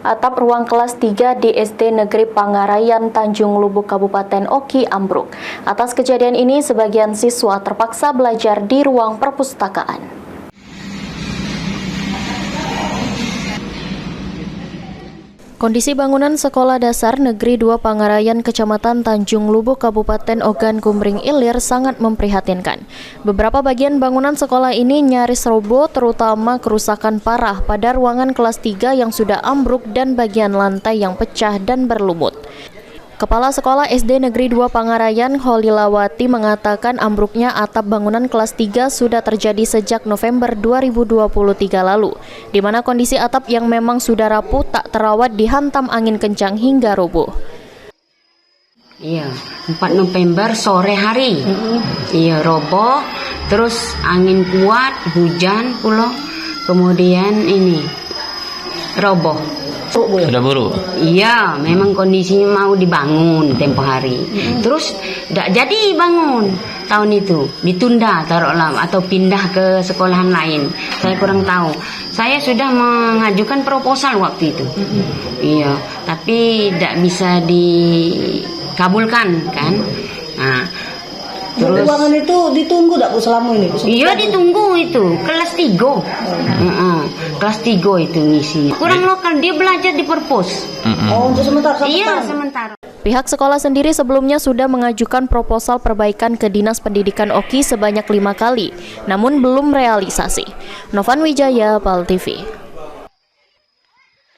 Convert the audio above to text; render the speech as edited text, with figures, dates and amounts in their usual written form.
Atap ruang kelas 3 di SD Negeri Pangarayan, Tanjung Lubuk, Kabupaten Oki ambruk. Atas kejadian ini, sebagian siswa terpaksa belajar di ruang perpustakaan. Kondisi bangunan Sekolah Dasar Negeri 2 Pangarayan, Kecamatan Tanjung Lubuk, Kabupaten Ogan Kumring Ilir sangat memprihatinkan. Beberapa bagian bangunan sekolah ini nyaris roboh, terutama kerusakan parah pada ruangan kelas 3 yang sudah ambruk dan bagian lantai yang pecah dan berlumut. Kepala Sekolah SD Negeri 2 Pangarayan, Holilawati, mengatakan ambruknya atap bangunan kelas 3 sudah terjadi sejak November 2023 lalu, di mana kondisi atap yang memang sudah rapuh tak terawat dihantam angin kencang hingga roboh. Iya, 4 November sore hari. Iya, roboh, terus angin kuat, hujan pula, kemudian ini roboh. Sudah buruk? Iya, memang kondisinya mau dibangun tempo hari. Terus tidak jadi bangun tahun itu, ditunda taruhlah atau pindah ke sekolahan lain. Saya kurang tahu. Saya sudah mengajukan proposal waktu itu. Iya, tapi tidak bisa dikabulkan kan. Nah, terus ruangan itu ditunggu tak Bu selama ini? Iya, ditunggu itu kelas 3. Kelas 3 itu ngisinya. Kurang lokal, dia belajar di perpus. Oh, untuk sementara. Iya, sementara. Pihak sekolah sendiri sebelumnya sudah mengajukan proposal perbaikan ke Dinas Pendidikan Oki sebanyak 5 kali, namun belum realisasi. Novan Wijaya, PAL TV.